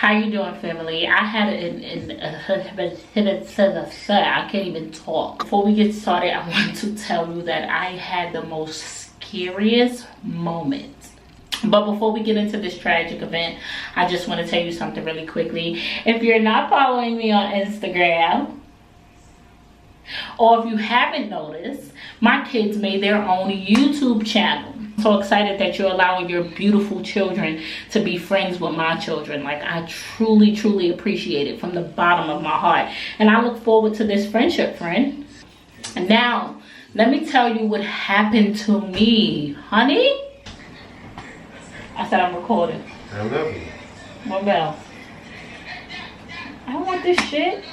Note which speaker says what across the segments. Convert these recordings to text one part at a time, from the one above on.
Speaker 1: How you doing, family? I had I can't even talk. Before we get started, I want to tell you that I had the most scariest moment. But before we get into this tragic event, I just want to tell you something really quickly. If you're not following me on Instagram, or if you haven't noticed, my kids made their own YouTube channel. I'm so excited that you're allowing your beautiful children to be friends with my children. Like, I truly appreciate it from the bottom of my heart. And I look forward to this friendship, friend. And now, let me tell you what happened to me, honey. I said I'm recording.
Speaker 2: I love you.
Speaker 1: What else? I don't want this shit.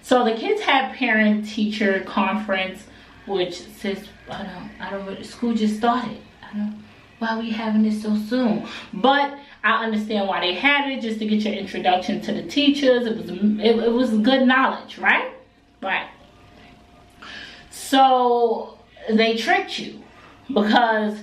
Speaker 1: So the kids had parent-teacher conference, which says, I don't, school just started. I don't, why are we having this so soon? But I understand why they had it, just to get your introduction to the teachers. It was good knowledge, right? Right. So they tricked you, because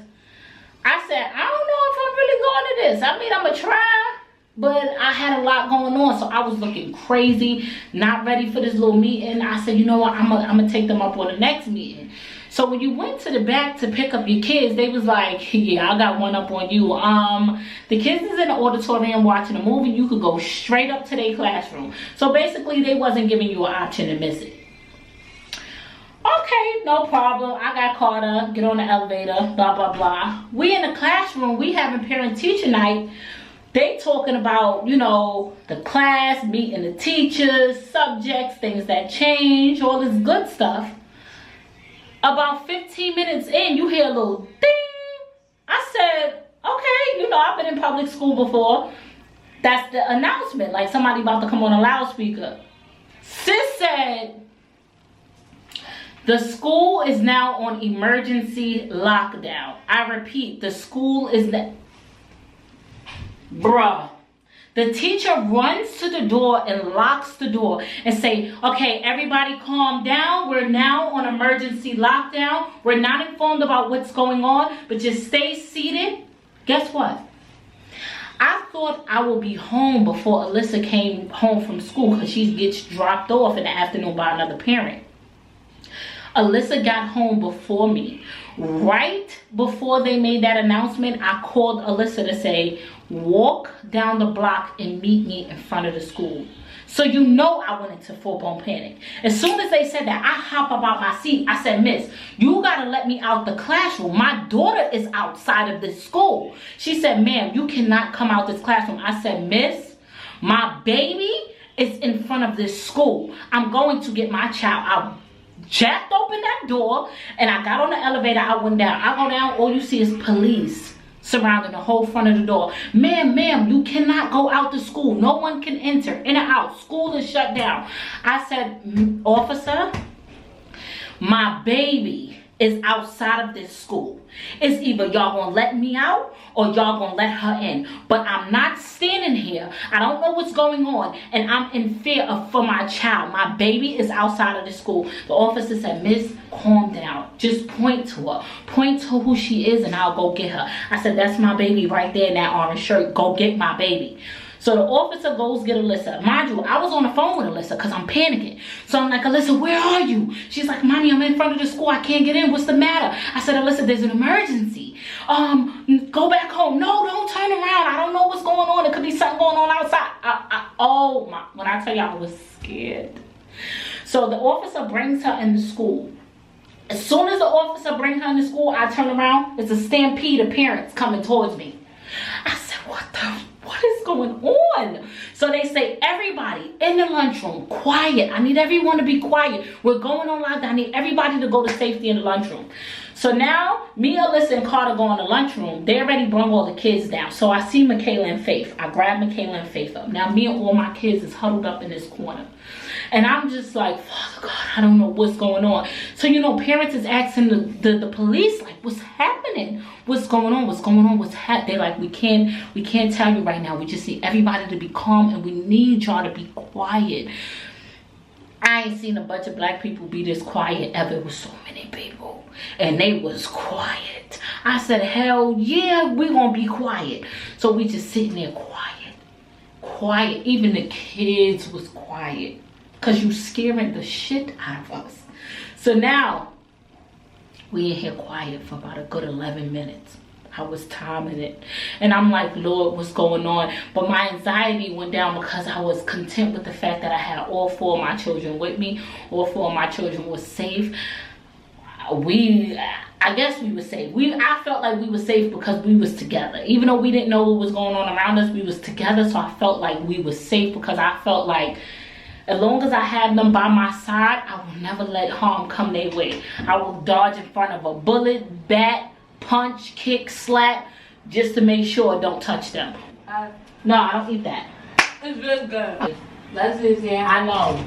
Speaker 1: I said, I don't know if I'm really going to this. I mean, I'm going to try, but I had a lot going on, so I was looking crazy, not ready for this little meeting. I said, you know what, I'm gonna take them up on the next meeting. So when you went to the back to pick up your kids, they was like, yeah, I got one up on you. The kids is in the auditorium watching a movie. You could go straight up to their classroom. So basically, they wasn't giving you an option to miss it. Okay, no problem. I got Carter, get on the elevator, blah, blah, blah. We in the classroom, we having parent-teacher night. They talking about, you know, the class, meeting the teachers, subjects, things that change, all this good stuff. About 15 minutes in, you hear a little ding. I said, okay, you know, I've been in public school before. That's the announcement, like somebody about to come on a loudspeaker. Sis said, the school is now on emergency lockdown. I repeat, the school is bruh. The teacher runs to the door and locks the door and say, okay, everybody calm down. We're now on emergency lockdown. We're not informed about what's going on, but just stay seated. Guess what? I thought I would be home before Alyssa came home from school, because she gets dropped off in the afternoon by another parent. Alyssa got home before me. Right before they made that announcement, I called Alyssa to say, walk down the block and meet me in front of the school. So you know I went into full-blown panic. As soon as they said that, I hop up out my seat. I said, miss, you gotta let me out the classroom. My daughter is outside of this school. She said, ma'am, you cannot come out this classroom. I said, miss, my baby is in front of this school. I'm going to get my child out. Jacked open that door, and I got on the elevator. I went down. I go down, all you see is police surrounding the whole front of the door. Ma'am, you cannot go out the school. No one can enter in or out. School is shut down. I said, officer, my baby is outside of this school. It's either y'all gonna let me out or y'all gonna let her in. But I'm not standing here. I don't know what's going on, and I'm in fear for my child. My baby is outside of the school. The officer said, miss, calm down. Just point to her. Point to who she is, and I'll go get her. I said, that's my baby right there in that orange shirt. Go get my baby. So the officer goes get Alyssa. Mind you, I was on the phone with Alyssa because I'm panicking. So I'm like, Alyssa, where are you? She's like, mommy, I'm in front of the school. I can't get in. What's the matter? I said, Alyssa, there's an emergency. Go back home. No, don't turn around. I don't know what's going on. It could be something going on outside. Oh my, when I tell you I was scared. So the officer brings her in the school. As soon as the officer brings her in the school, I turn around. It's a stampede of parents coming towards me. I said, what is going on? So they say, everybody in the lunchroom, quiet. I need everyone to be quiet. We're going on lockdown. I need everybody to go to safety in the lunchroom. So now, me, Alyssa, and Carter go in the lunchroom. They already brung all the kids down. So I see Makayla and Faith. I grab Makayla and Faith up. Now, me and all my kids is huddled up in this corner. And I'm just like, Father God, I don't know what's going on. So, you know, parents is asking the police, like, what's happening? What's going on? What's going on? What's happening? They're like, we can't tell you right now. We just need everybody to be calm, and we need y'all to be quiet. I ain't seen a bunch of black people be this quiet ever. It was so many people, and they was quiet. I said, hell yeah, we gonna be quiet. So we just sitting there quiet. quiet. Even the kids was quiet. Because you scaring the shit out of us. So now, we in here quiet for about a good 11 minutes. I was timing it. And I'm like, Lord, what's going on? But my anxiety went down because I was content with the fact that I had all 4 of my children with me. All 4 of my children were safe. I guess we were safe. I felt like we were safe because we was together. Even though we didn't know what was going on around us, we was together. So I felt like we were safe because I felt like as long as I have them by my side, I will never let harm come their way. I will dodge in front of a bullet, bat, punch, kick, slap, just to make sure it don't touch them. No, I don't eat that.
Speaker 2: It's really good. Leslie's here.
Speaker 1: I know.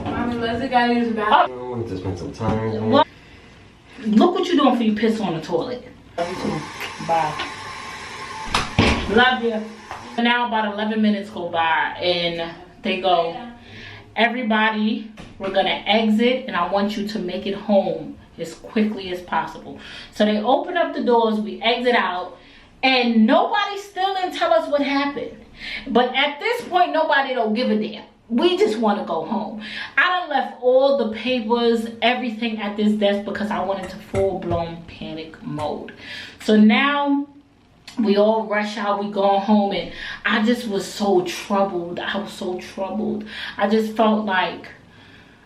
Speaker 2: Mommy, Leslie got to use the bathroom.
Speaker 3: I wanted to spend some time.
Speaker 1: What? Look what you're doing before you piss on the toilet. Love you too. Bye. Love you. Now about 11 minutes go by and they go, everybody, we're going to exit and I want you to make it home as quickly as possible. So they open up the doors, we exit out, and nobody still didn't tell us what happened. But at this point, nobody don't give a damn. We just want to go home. I done left all the papers, everything at this desk because I went into full-blown panic mode. So now we all rush out, we go home, and I just was so troubled. I was so troubled. I just felt like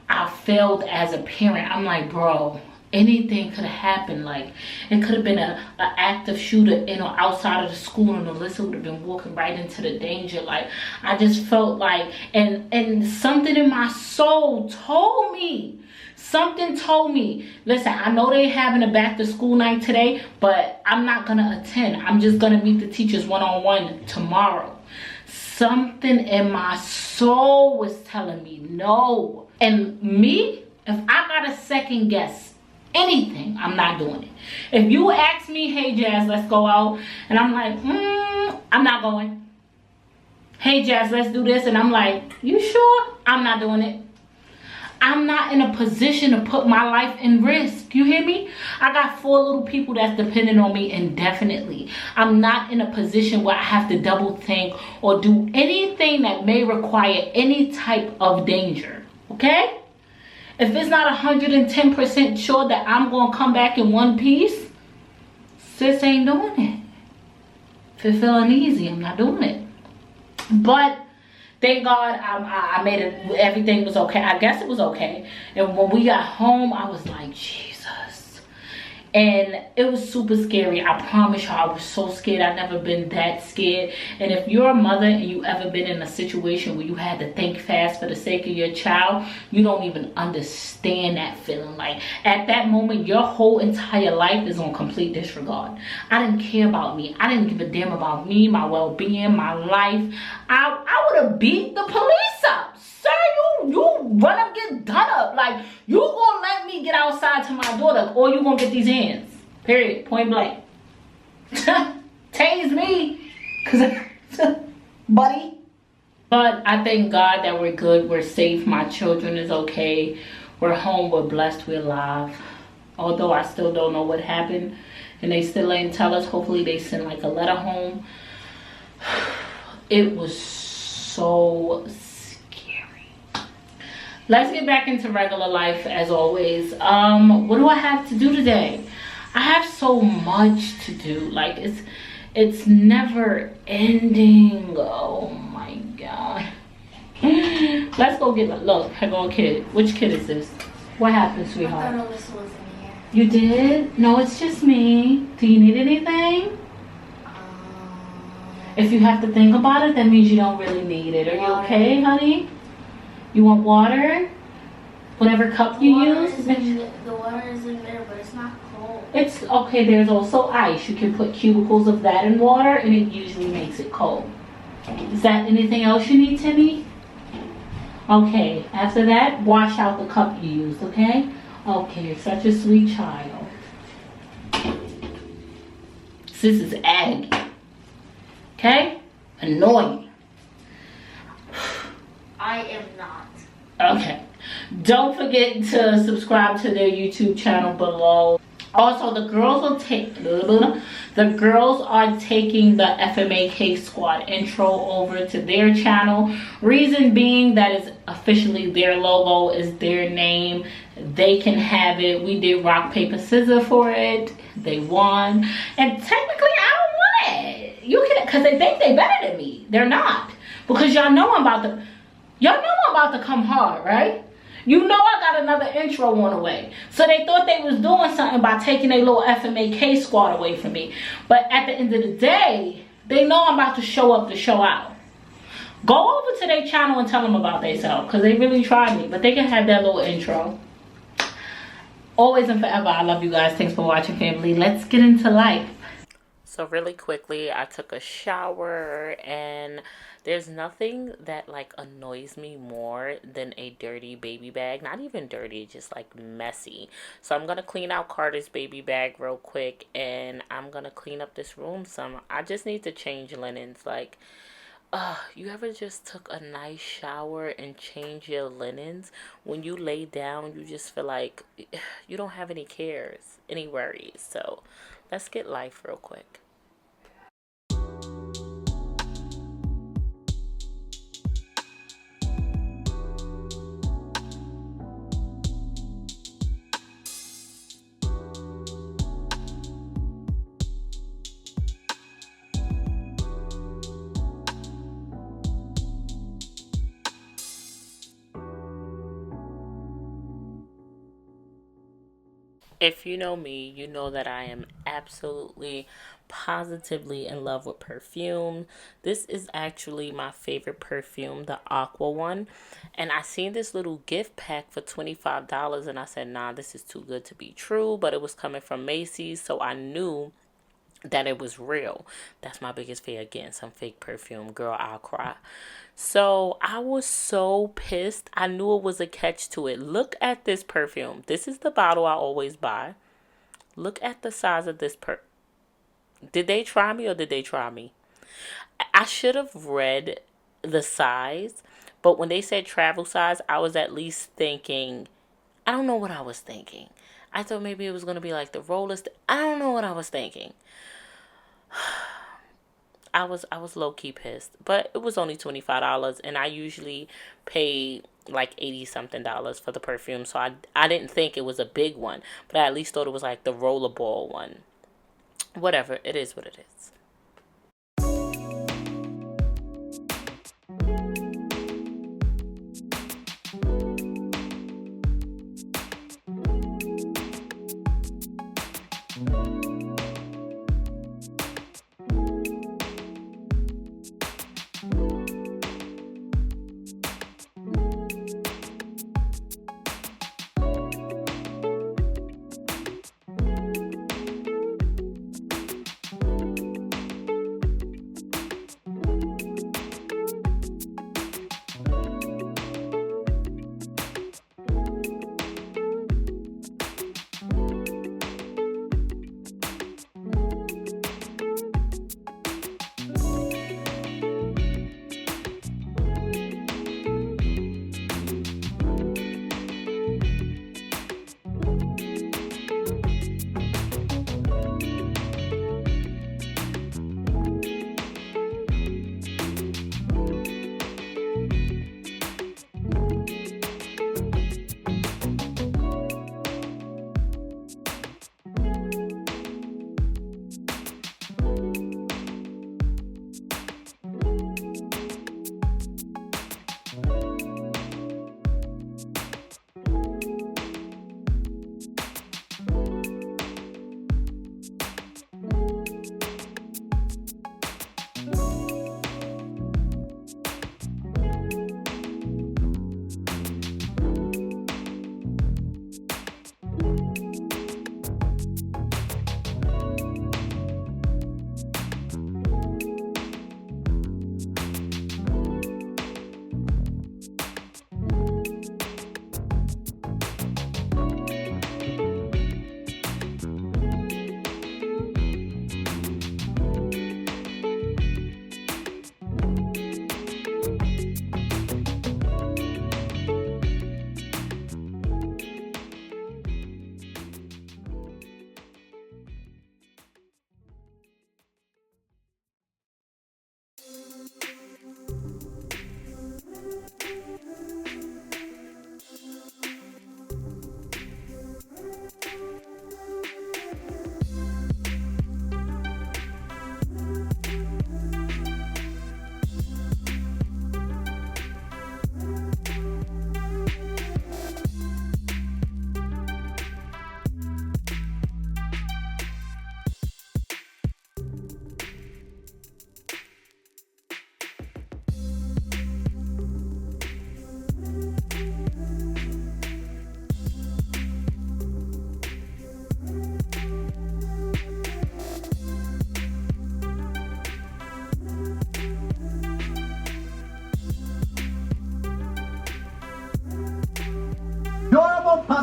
Speaker 1: I failed as a parent. I'm like, bro, anything could have happened. Like, it could have been an active shooter in or outside of the school, and Alyssa would have been walking right into the danger. Like, I just felt like, and something in my soul told me, listen, I know they having a back to school night today, but I'm not gonna attend. I'm just gonna meet the teachers one-on-one tomorrow. Something in my soul was telling me no. And me, if I got a second guess anything, I'm not doing it. If you ask me, hey Jazz, let's go out, and I'm like, I'm not going. Hey Jazz, let's do this, and I'm like, you sure? I'm not doing it. I'm not in a position to put my life in risk. You hear me? I got 4 little people that's depending on me indefinitely. I'm not in a position where I have to double think or do anything that may require any type of danger. Okay? If it's not 110% sure that I'm going to come back in one piece, sis ain't doing it. If it's feeling easy, I'm not doing it. But thank God I made it, everything was okay. I guess it was okay. And when we got home, I was like, Jesus. And it was super scary. I promise you, I was so scared. I've never been that scared. And if you're a mother and you ever been in a situation where you had to think fast for the sake of your child, you don't even understand that feeling. Like, at that moment, your whole entire life is on complete disregard. I didn't care about me. I didn't give a damn about me, my well-being, my life. I would have beat the police up. Sir, you run up, get done up. Like, you gonna let me get outside to my daughter, or you gonna get these hands. Period. Point blank. Tase me. Buddy. But I thank God that we're good. We're safe. My children is okay. We're home. We're blessed. We're alive. Although I still don't know what happened. And they still ain't tell us. Hopefully they send like a letter home. It was so scary. Let's get back into regular life as always. What do I have to do today? I have so much to do. Like, it's never ending. Oh my God. Let's go get, look, I go a kid. Which kid is this? What happened, sweetheart?
Speaker 2: I thought Alyssa was in here.
Speaker 1: You did? No, it's just me. Do you need anything? If you have to think about it, that means you don't really need it. Are you okay, honey? You want water? Whatever cup you use?
Speaker 2: The water is in there, but it's not cold.
Speaker 1: It's okay. There's also ice. You can put cubicles of that in water, and it usually makes it cold. Is that anything else you need, Timmy? Okay. After that, wash out the cup you used, okay? Okay, you're such a sweet child. This is aggy. Okay? Annoying.
Speaker 2: I am not.
Speaker 1: Okay. Don't forget to subscribe to their YouTube channel below. Also, the girls are taking the FMAK Squad intro over to their channel. Reason being that is officially their logo, is their name. They can have it. We did rock paper scissors for it. They won, and technically I don't want it. You can, because they think they better than me. They're not, because y'all know I'm about to come hard, right? You know I got another intro on the way. So they thought they was doing something by taking a little FMAK Squad away from me. But at the end of the day, they know I'm about to show up to show out. Go over to their channel and tell them about themselves, because they really tried me. But they can have that little intro. Always and forever, I love you guys. Thanks for watching, family. Let's get into life.
Speaker 3: So really quickly, I took a shower, and there's nothing that like annoys me more than a dirty baby bag. Not even dirty, just like messy. So I'm gonna clean out Carter's baby bag real quick, and I'm gonna clean up this room some. I just need to change linens. Like, you ever just took a nice shower and change your linens? When you lay down, you just feel like you don't have any cares, any worries. So let's get life real quick. If you know me, you know that I am absolutely, positively in love with perfume. This is actually my favorite perfume, the Aqua one. And I seen this little gift pack for $25, and I said, nah, this is too good to be true. But it was coming from Macy's, so I knew that it was real. That's my biggest fear, again, some fake perfume. Girl, I'll cry. So I was so pissed. I knew it was a catch to it. Look at this perfume. This is the bottle I always buy. Look at the size of this Did they try me or did they try me? I should have read the size, but when they said travel size, I was at least thinking, I don't know what I was thinking. I thought maybe it was going to be like the rollers. I don't know what I was thinking. I was low-key pissed, but it was only $25, and I usually pay like 80 something dollars for the perfume, so I didn't think it was a big one, but I at least thought it was like the rollerball one. Whatever, it is what it is.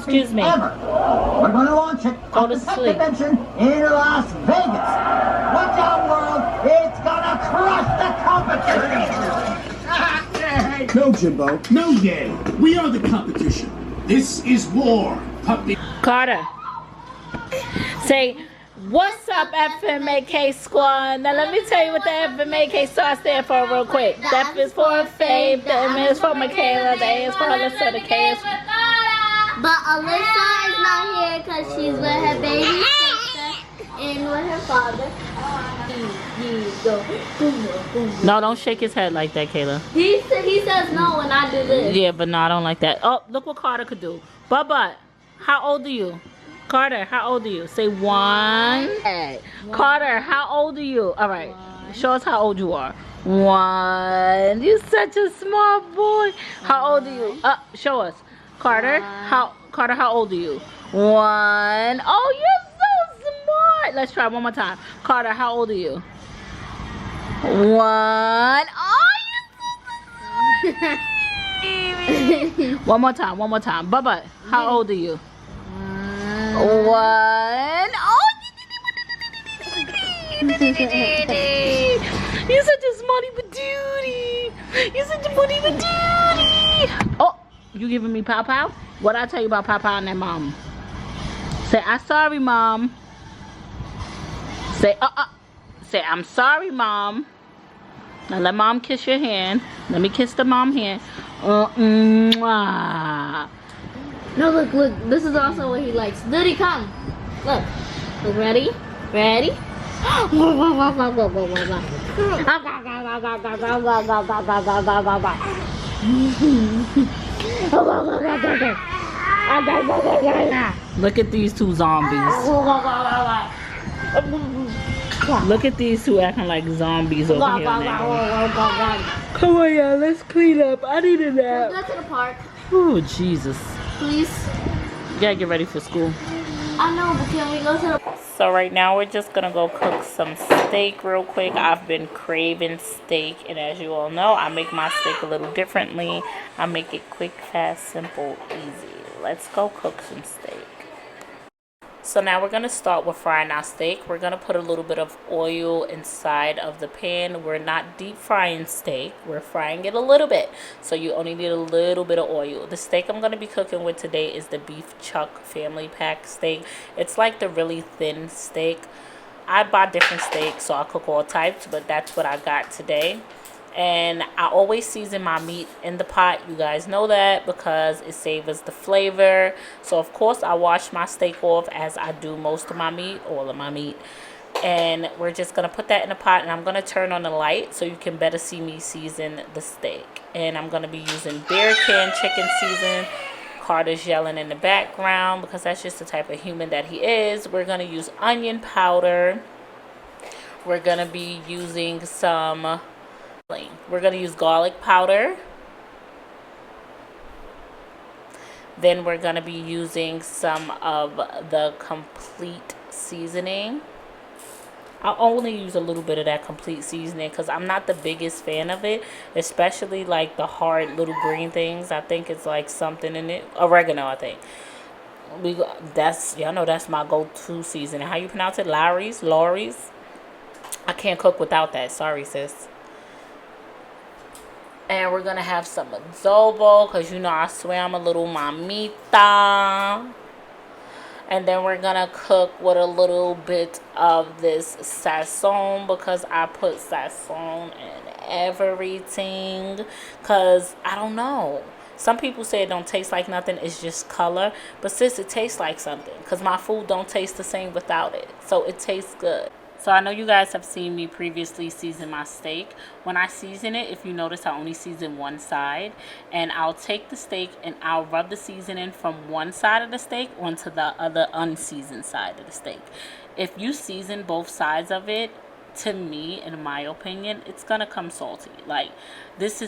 Speaker 4: puppy
Speaker 1: Excuse me.
Speaker 4: ever. We're going to launch it
Speaker 1: Go
Speaker 4: at
Speaker 1: to
Speaker 4: the tech
Speaker 1: sleep.
Speaker 4: convention in Las Vegas. Watch out, world. It's going to crush the competition.
Speaker 5: No, Jimbo. No, yay. We are the competition. This is war, puppy.
Speaker 1: Carter, say, what's up, FMAK squad? Now let me tell you what the FMAK squad stand for real quick. The F is for Faith, the M is for Makayla, the A is for Alyssa, the K is for...
Speaker 2: But Alyssa is not here because she's with her baby sister and with her father.
Speaker 1: No, don't shake his head like that, Kayla.
Speaker 2: He says no when I do this.
Speaker 1: Yeah, but no, I don't like that. Oh, look what Carter could do. Bubba, how old are you? Carter, how old are you? Say one. Carter, how old are you? All right, show us how old you are. One. You're such a smart boy. How old are you? Show us. Carter, how old are you? One. Oh, you're so smart. Let's try one more time. Carter, how old are you? One. Oh, you're so smart. One more time. Bubba, how old are you? One. Oh, you're such a smarty badootie. You're such a smarty badootie. Oh, you giving me pow pow? What I tell you about pow pow and that mom? Say, I'm sorry, mom. Say, say, I'm sorry, mom. Now let mom kiss your hand. Let me kiss the mom hand. Mwah.
Speaker 2: No, look. This is also what he likes. Duty, come. Look, ready?
Speaker 1: Look at these two zombies. Look at these two acting like zombies over here now. Come on, y'all, let's clean up. I need a nap.
Speaker 2: Go to the park,
Speaker 1: Oh, Jesus.
Speaker 2: please.
Speaker 1: You gotta get ready for school.
Speaker 2: I know, but can we go to the
Speaker 3: So right now we're just gonna go cook some steak real quick. I've been craving steak, and as you all know, I make my steak a little differently. I make it quick, fast, simple, easy. Let's go cook some steak. So now we're gonna start with frying our steak. We're gonna put a little bit of oil inside of the pan. We're not deep frying steak, we're frying it a little bit, so you only need a little bit of oil. The steak I'm gonna be cooking with today is the beef chuck family pack steak. It's like the really thin steak. I buy different steaks, so I cook all types, but that's what I got today. And I always season my meat in the pot. You guys know that because it savors the flavor. So of course I wash my steak off, as I do most of my meat, all of my meat. And we're just going to put that in a pot, and I'm going to turn on the light so you can better see me season the steak. And I'm going to be using beer can chicken season. Carter's yelling in the background because that's just the type of human that he is. We're going to use onion powder. We're going to be using some... We're going to use garlic powder. Then we're going to be using some of the complete seasoning. I'll only use a little bit of that complete seasoning because I'm not the biggest fan of it, especially like the hard little green things. I think it's like something in it. Oregano, I think. Y'all know that's my go-to seasoning. How you pronounce it? Lawry's? I can't cook without that. Sorry, sis. And we're going to have some adobo because, you know, I swear I'm a little mamita. And then we're going to cook with a little bit of this sazon because I put sazon in everything. Because, I don't know. Some people say it don't taste like nothing. It's just color. But sis, it tastes like something. Because my food don't taste the same without it. So it tastes good. So I know you guys have seen me previously season my steak. When I season it, if you notice, I only season one side. And I'll take the steak and I'll rub the seasoning from one side of the steak onto the other unseasoned side of the steak. If you season both sides of it, to me, in my opinion, it's gonna come salty. Like, this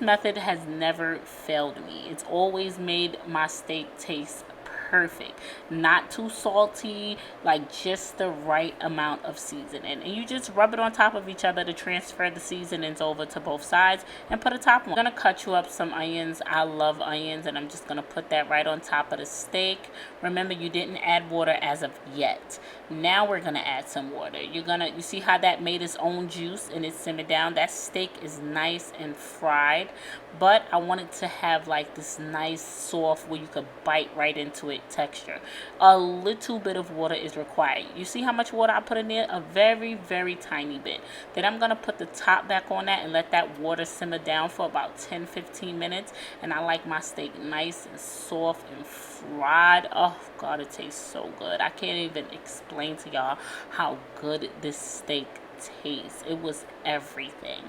Speaker 3: method has never failed me. It's always made my steak taste perfect. Not too salty, like just the right amount of seasoning. And you just rub it on top of each other to transfer the seasonings over to both sides and put a top on. I'm gonna cut you up some onions. I love onions, and I'm just gonna put that right on top of the steak. Remember, you didn't add water as of yet. Now we're gonna add some water. You see how that made its own juice and it simmered down? That steak is nice and fried, but I want it to have like this nice soft where you could bite right into it texture. A little bit of water is required. You see how much water I put in there? A very, very tiny bit. Then I'm gonna put the top back on that and let that water simmer down for about 10-15 minutes. And I like my steak nice and soft and fried. Oh God, it tastes so good. I can't even explain to y'all how good this steak tastes. It was everything.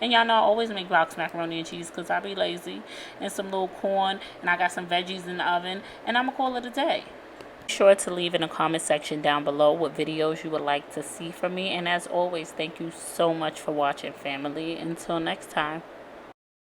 Speaker 3: And y'all know I always make box macaroni and cheese because I be lazy, and some little corn, and I got some veggies in the oven, and I'm gonna call it a day. Be sure to leave in the comment section down below what videos you would like to see from me, and as always, thank you so much for watching, family. Until next time.